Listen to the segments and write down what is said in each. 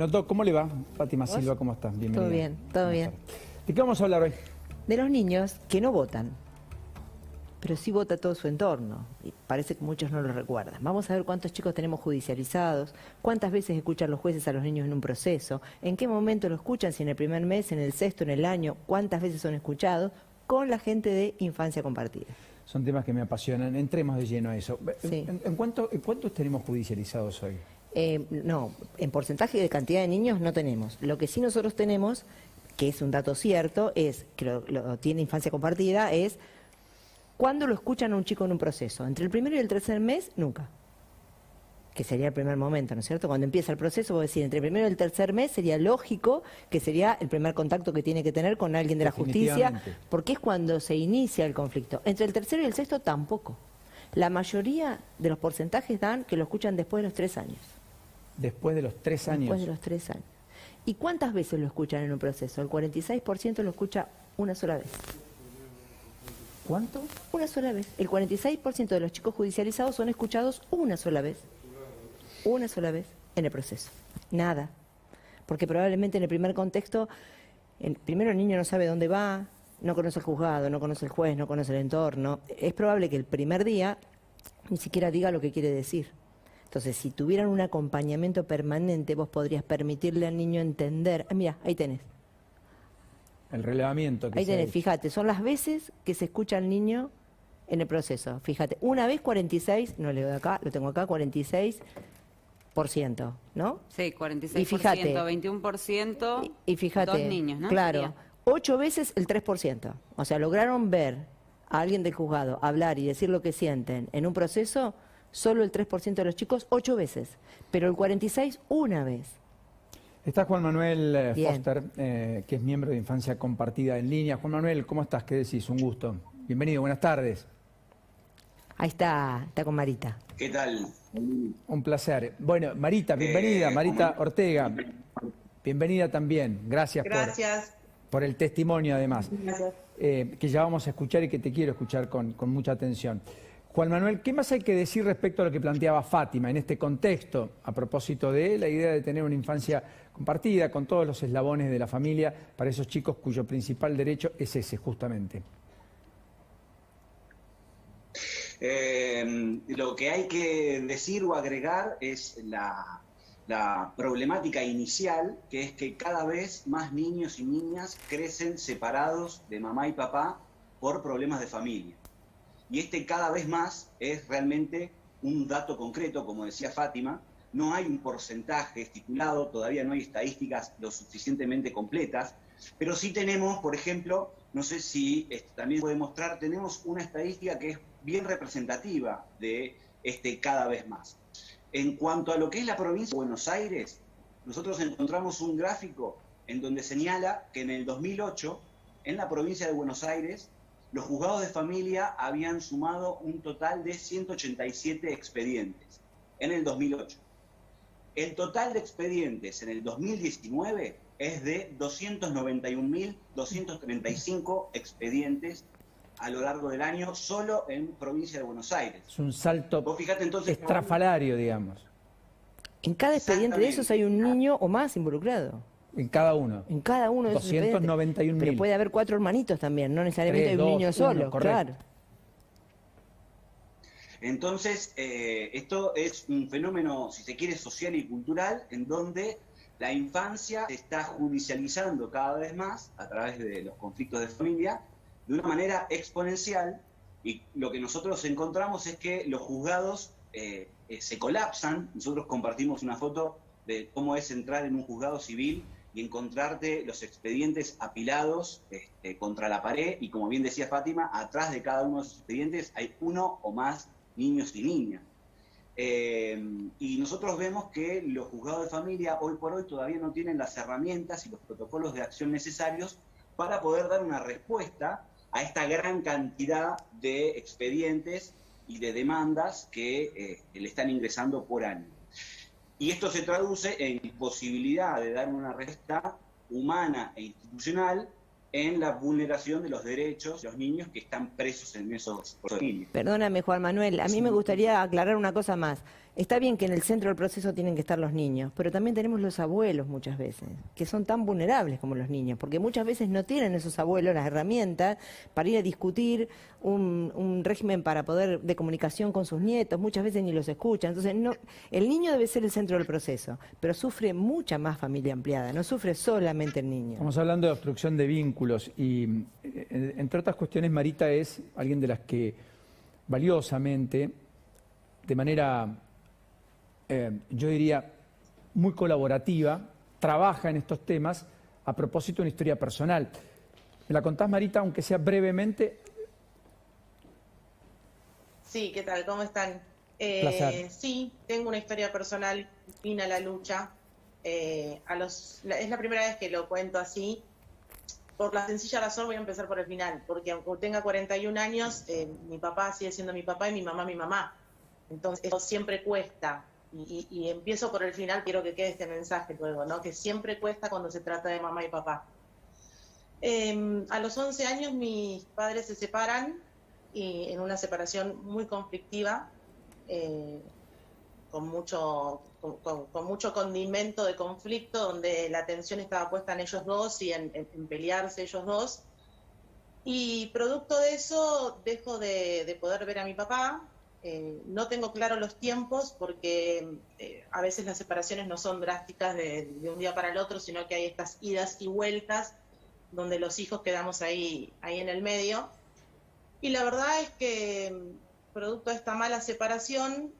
Doc, ¿cómo le va? Fátima ¿Vos? Silva, ¿cómo estás? Bienvenida. Todo bien, todo bien. ¿De qué vamos a hablar hoy? De los niños que no votan, pero sí vota todo su entorno. Y parece que muchos no lo recuerdan. Vamos a ver cuántos chicos tenemos judicializados, cuántas veces escuchan los jueces a los niños en un proceso, en qué momento lo escuchan, si en el primer mes, en el sexto, en el año, cuántas veces son escuchados, con la gente de Infancia Compartida. Son temas que me apasionan. Entremos de lleno a eso. Sí. ¿En cuántos tenemos judicializados hoy? No, en porcentaje de cantidad de niños no tenemos. Lo que sí nosotros tenemos, que es un dato cierto, es que lo tiene Infancia Compartida, es cuando lo escuchan a un chico en un proceso. Entre el primero y el tercer mes, nunca. Que sería el primer momento, ¿no es cierto? Cuando empieza el proceso, vos decís, entre el primero y el tercer mes sería lógico que sería el primer contacto que tiene que tener con alguien de la justicia, porque es cuando se inicia el conflicto. Entre el tercero y el sexto, tampoco. La mayoría de los porcentajes dan que lo escuchan después de los 3 años. ¿Después de los 3 años? Después de los 3 años. ¿Y cuántas veces lo escuchan en un proceso? El 46% lo escucha una sola vez. ¿Cuánto? Una sola vez. El 46% de los chicos judicializados son escuchados una sola vez. Una sola vez en el proceso. Nada. Porque probablemente en el primer contexto, primero el niño no sabe dónde va, no conoce el juzgado, no conoce el juez, no conoce el entorno. Es probable que el primer día ni siquiera diga lo que quiere decir. Entonces, si tuvieran un acompañamiento permanente, vos podrías permitirle al niño entender. Mira, ahí tenés. El relevamiento que ahí tenés, fíjate, son las veces que se escucha al niño en el proceso. Fíjate, una vez 46, no leo de acá, lo tengo acá, 46%, ¿no? Sí, 46%, y fíjate, 21%, y fíjate, 2 niños, ¿no? Claro, Sería. 8 veces el 3%. O sea, lograron ver a alguien del juzgado hablar y decir lo que sienten en un proceso, solo el 3% de los chicos 8 veces, pero el 46% una vez. Está Juan Manuel Bien. Foster, que es miembro de Infancia Compartida en línea. Juan Manuel, ¿cómo estás? ¿Qué decís? Un gusto. Bienvenido, buenas tardes. Ahí está con Marita. ¿Qué tal? Un placer. Bueno, Marita, bienvenida. Marita Ortega, bienvenida también. Gracias. Por el testimonio, además. Gracias. Que ya vamos a escuchar y que te quiero escuchar con mucha atención. Juan Manuel, ¿qué más hay que decir respecto a lo que planteaba Fátima en este contexto, a propósito de la idea de tener una infancia compartida con todos los eslabones de la familia para esos chicos cuyo principal derecho es ese, justamente? Lo que hay que decir o agregar es la problemática inicial, que es que cada vez más niños y niñas crecen separados de mamá y papá por problemas de familia. Y este cada vez más es realmente un dato concreto, como decía Fátima. No hay un porcentaje estipulado, todavía no hay estadísticas lo suficientemente completas, pero sí tenemos, por ejemplo, no sé si también puede mostrar, tenemos una estadística que es bien representativa de este cada vez más. En cuanto a lo que es la provincia de Buenos Aires, nosotros encontramos un gráfico en donde señala que en el 2008, en la provincia de Buenos Aires, los juzgados de familia habían sumado un total de 187 expedientes en el 2008. El total de expedientes en el 2019 es de 291.235 expedientes a lo largo del año, solo en provincia de Buenos Aires. Es un salto estrafalario, digamos. En cada expediente de esos hay un niño o más involucrado. En cada uno. En cada uno de esos 291.000. Pero puede haber 4 hermanitos también, no necesariamente hay un niño solo. Claro. Entonces, esto es un fenómeno, si se quiere, social y cultural, en donde la infancia se está judicializando cada vez más a través de los conflictos de familia de una manera exponencial, y lo que nosotros encontramos es que los juzgados se colapsan. Nosotros compartimos una foto de cómo es entrar en un juzgado civil y encontrarte los expedientes apilados contra la pared, y como bien decía Fátima, atrás de cada uno de esos expedientes hay uno o más niños y niñas. Y nosotros vemos que los juzgados de familia hoy por hoy todavía no tienen las herramientas y los protocolos de acción necesarios para poder dar una respuesta a esta gran cantidad de expedientes y de demandas que le están ingresando por año. Y esto se traduce en imposibilidad de dar una respuesta humana e institucional en la vulneración de los derechos de los niños que están presos en esos familias. Perdóname, Juan Manuel, a mí me gustaría aclarar una cosa más. Está bien que en el centro del proceso tienen que estar los niños, pero también tenemos los abuelos muchas veces, que son tan vulnerables como los niños, porque muchas veces no tienen esos abuelos las herramientas para ir a discutir un régimen para poder de comunicación con sus nietos, muchas veces ni los escuchan. Entonces, no, el niño debe ser el centro del proceso, pero sufre mucha más familia ampliada, no sufre solamente el niño. Estamos hablando de obstrucción de vínculos y, entre otras cuestiones, Marita es alguien de las que valiosamente, de manera, yo diría, muy colaborativa, trabaja en estos temas a propósito de una historia personal. ¿Me la contás, Marita, aunque sea brevemente? Sí, ¿qué tal? ¿Cómo están? Placer. Sí, tengo una historia personal fina a la lucha. Es la primera vez que lo cuento así. Por la sencilla razón voy a empezar por el final, porque aunque tenga 41 años, mi papá sigue siendo mi papá y mi mamá mi mamá. Entonces, eso siempre cuesta. Y empiezo por el final, quiero que quede este mensaje luego, ¿no? Que siempre cuesta cuando se trata de mamá y papá. A los 11 años mis padres se separan, y en una separación muy conflictiva, con mucho condimento de conflicto, donde la atención estaba puesta en ellos dos y en pelearse ellos dos. Y producto de eso dejo de poder ver a mi papá. No tengo claro los tiempos porque a veces las separaciones no son drásticas de un día para el otro, sino que hay estas idas y vueltas donde los hijos quedamos ahí en el medio. Y la verdad es que producto de esta mala separación,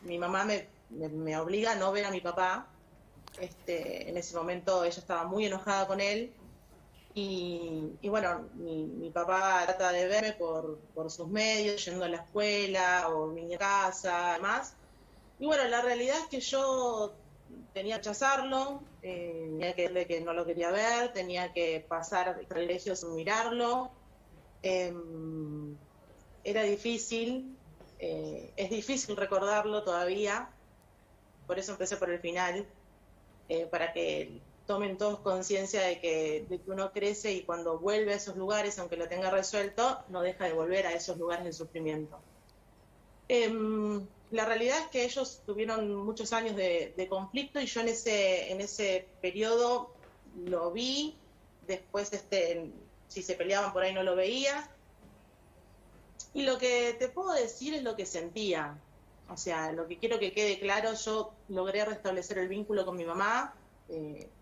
mi mamá me obliga a no ver a mi papá. En ese momento ella estaba muy enojada con él. Y bueno, mi papá trata de verme por sus medios, yendo a la escuela o mi casa, además. Y bueno, la realidad es que yo tenía que rechazarlo, tenía que decirle que no lo quería ver, tenía que pasar privilegios sin mirarlo. Era difícil, es difícil recordarlo todavía, por eso empecé por el final, para que tomen todos conciencia de que uno crece y cuando vuelve a esos lugares, aunque lo tenga resuelto, no deja de volver a esos lugares de sufrimiento. La realidad es que ellos tuvieron muchos años de conflicto y yo en ese periodo lo vi. Después, si se peleaban por ahí no lo veía. Y lo que te puedo decir es lo que sentía. O sea, lo que quiero que quede claro, yo logré restablecer el vínculo con mi mamá.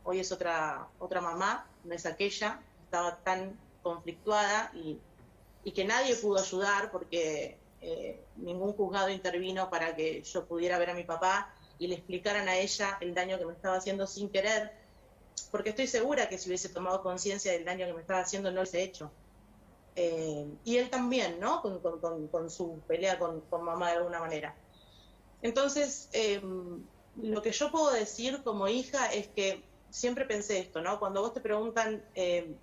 Hoy es otra mamá, no es aquella. Estaba tan conflictuada y que nadie pudo ayudar porque ningún juzgado intervino para que yo pudiera ver a mi papá y le explicaran a ella el daño que me estaba haciendo sin querer, porque estoy segura que si hubiese tomado conciencia del daño que me estaba haciendo no lo hubiese hecho. Y él también, ¿no? Con su pelea con mamá de alguna manera. Entonces, lo que yo puedo decir como hija es que siempre pensé esto, ¿no? Cuando vos te preguntan quién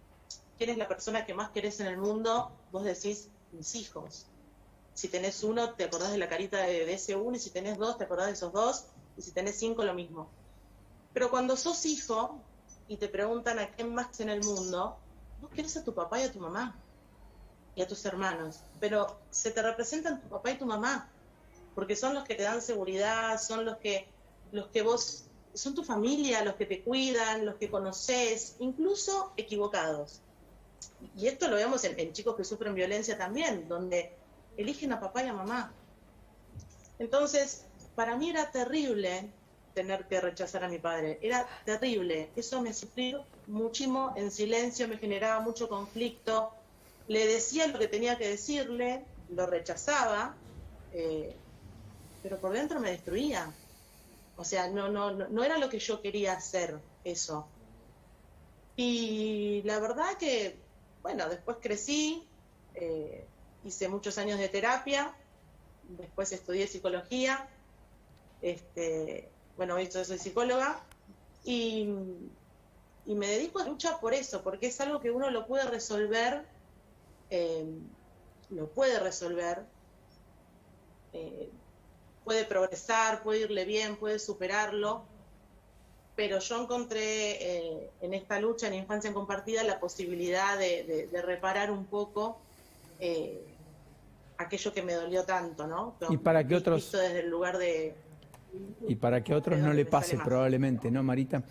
es la persona que más querés en el mundo, vos decís mis hijos. Si tenés uno, te acordás de la carita de ese uno, y si tenés dos, te acordás de esos dos, y si tenés 5, lo mismo. Pero cuando sos hijo y te preguntan a quién más en el mundo, vos querés a tu papá y a tu mamá y a tus hermanos, pero se te representan tu papá y tu mamá, porque son los que te dan seguridad, son los que vos, son tu familia, los que te cuidan, los que conocés, incluso equivocados. Y esto lo vemos en chicos que sufren violencia también, donde eligen a papá y a mamá. Entonces, para mí era terrible tener que rechazar a mi padre, era terrible, eso me sufrió muchísimo en silencio, me generaba mucho conflicto, le decía lo que tenía que decirle, lo rechazaba, pero por dentro me destruía. O sea, no era lo que yo quería hacer, eso. Y la verdad que, bueno, después crecí, hice muchos años de terapia, después estudié psicología, bueno, hoy yo soy psicóloga, y me dedico a luchar por eso, porque es algo que uno lo puede resolver, puede progresar, puede irle bien, puede superarlo, pero yo encontré en esta lucha en Infancia en Compartida la posibilidad de reparar un poco aquello que me dolió tanto, ¿no? Y para que otros... Visto desde el lugar de... Y para que a otros no le pase probablemente, ¿no, Marita?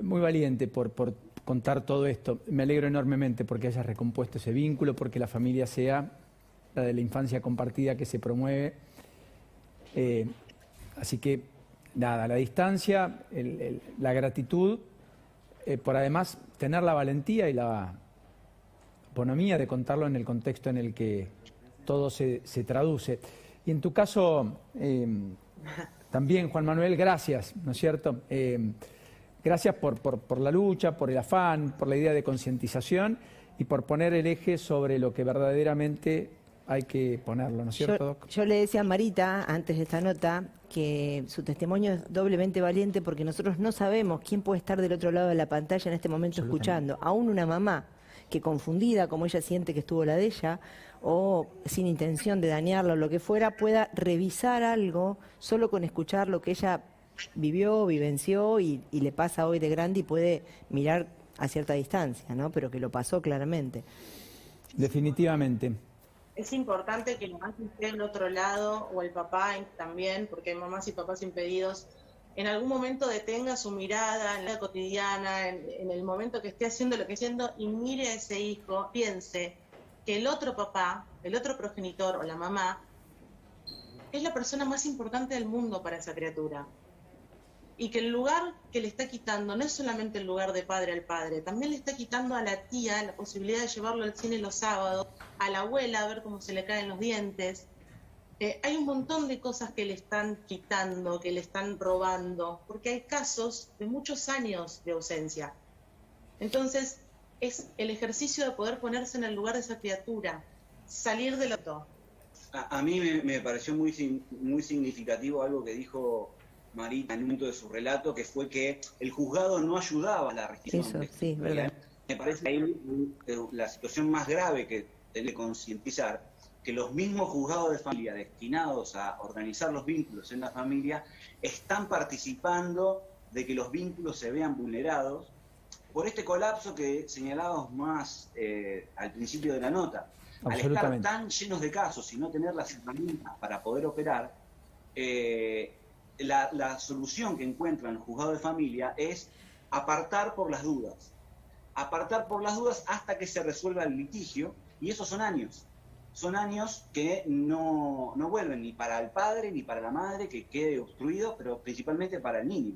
Muy valiente por contar todo esto. Me alegro enormemente porque hayas recompuesto ese vínculo, porque la familia sea la de la infancia compartida que se promueve. Así que, nada, la distancia, la gratitud, por además tener la valentía y la bonomía de contarlo en el contexto en el que todo se traduce. Y en tu caso, también, Juan Manuel, gracias, ¿no es cierto? Gracias por la lucha, por el afán, por la idea de concientización y por poner el eje sobre lo que verdaderamente hay que ponerlo, ¿no es cierto, Doc? Yo le decía a Marita, antes de esta nota, que su testimonio es doblemente valiente porque nosotros no sabemos quién puede estar del otro lado de la pantalla en este momento escuchando. Aún una mamá que confundida, como ella siente que estuvo la de ella, o sin intención de dañarla o lo que fuera, pueda revisar algo solo con escuchar lo que ella vivió, vivenció y le pasa hoy de grande y puede mirar a cierta distancia, ¿no? Pero que lo pasó claramente. Definitivamente. Es importante que la mamá esté del otro lado, o el papá también, porque hay mamás y papás impedidos, en algún momento detenga su mirada en la cotidiana, en el momento que esté haciendo lo que esté haciendo, y mire a ese hijo, piense que el otro papá, el otro progenitor o la mamá, es la persona más importante del mundo para esa criatura. Y que el lugar que le está quitando no es solamente el lugar de padre al padre, también le está quitando a la tía la posibilidad de llevarlo al cine los sábados, a la abuela a ver cómo se le caen los dientes. Hay un montón de cosas que le están quitando, que le están robando, porque hay casos de muchos años de ausencia. Entonces, es el ejercicio de poder ponerse en el lugar de esa criatura, salir del otro. A mí me pareció muy significativo algo que dijo Marita en un momento de su relato, que fue que el juzgado no ayudaba a la restricción. Eso, sí, verdad. Me parece ahí la situación más grave que tiene que concientizar, que los mismos juzgados de familia destinados a organizar los vínculos en la familia están participando de que los vínculos se vean vulnerados por este colapso que señalábamos más al principio de la nota. Al estar tan llenos de casos y no tener las herramientas para poder operar, la solución que encuentran los juzgados de familia es apartar por las dudas. Apartar por las dudas hasta que se resuelva el litigio, y esos son años. Son años que no vuelven ni para el padre ni para la madre, que quede obstruido, pero principalmente para el niño.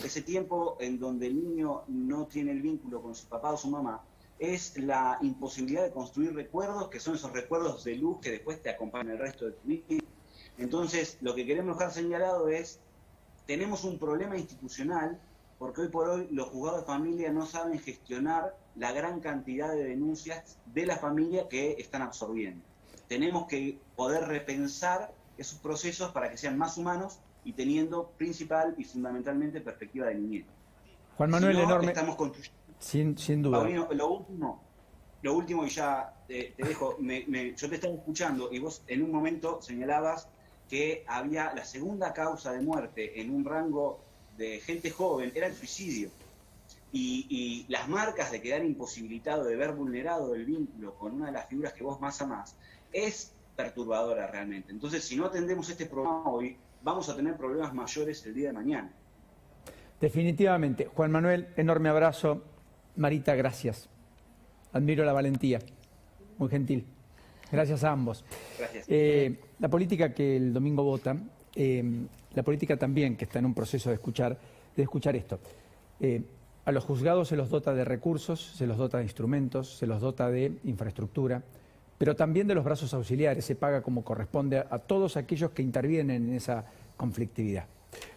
Ese tiempo en donde el niño no tiene el vínculo con su papá o su mamá es la imposibilidad de construir recuerdos, que son esos recuerdos de luz que después te acompañan el resto de tu vida. Entonces, lo que queremos dejar señalado es, tenemos un problema institucional, porque hoy por hoy los juzgados de familia no saben gestionar la gran cantidad de denuncias de la familia que están absorbiendo. Tenemos que poder repensar esos procesos para que sean más humanos y teniendo principal y fundamentalmente perspectiva de niñez. Juan Manuel, si no, enorme. Estamos construyendo. Sin duda. Paulino, lo último y ya te dejo, yo te estaba escuchando y vos en un momento señalabas que había la segunda causa de muerte en un rango de gente joven, era el suicidio. Y las marcas de quedar imposibilitado, de ver vulnerado el vínculo con una de las figuras que vos más amás, es perturbadora realmente. Entonces, si no atendemos este problema hoy, vamos a tener problemas mayores el día de mañana. Definitivamente. Juan Manuel, enorme abrazo. Marita, gracias. Admiro la valentía. Muy gentil. Gracias a ambos. Gracias. La política que el domingo vota, la política también que está en un proceso de escuchar esto. A los juzgados se los dota de recursos, se los dota de instrumentos, se los dota de infraestructura, pero también de los brazos auxiliares, se paga como corresponde a todos aquellos que intervienen en esa conflictividad.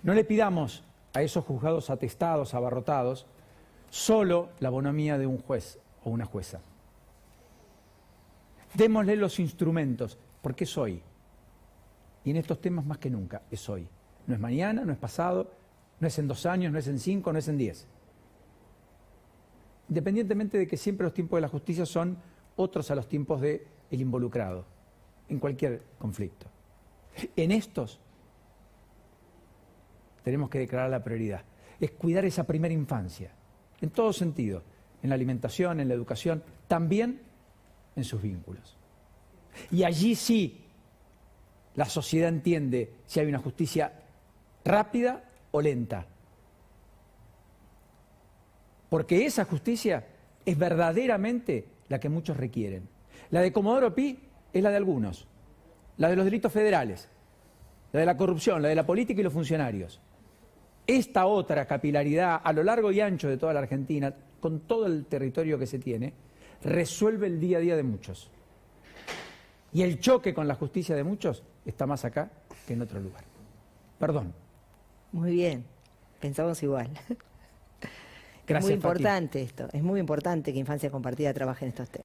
No le pidamos a esos juzgados atestados, abarrotados, solo la bonomía de un juez o una jueza. Démosle los instrumentos, porque es hoy. Y en estos temas más que nunca, es hoy. No es mañana, no es pasado, no es en 2 años, no es en 5, no es en 10. Independientemente de que siempre los tiempos de la justicia son otros a los tiempos del involucrado, en cualquier conflicto. En estos tenemos que declarar la prioridad. Es cuidar esa primera infancia, en todo sentido, en la alimentación, en la educación, también en sus vínculos. Y allí sí la sociedad entiende si hay una justicia rápida o lenta. Porque esa justicia es verdaderamente la que muchos requieren. La de Comodoro Pi es la de algunos, la de los delitos federales, la de la corrupción, la de la política y los funcionarios. Esta otra capilaridad a lo largo y ancho de toda la Argentina, con todo el territorio que se tiene, resuelve el día a día de muchos. Y el choque con la justicia de muchos está más acá que en otro lugar. Perdón. Muy bien, pensamos igual. Gracias, Es muy Fátima. importante esto, es muy importante que Infancia Compartida trabaje en estos temas.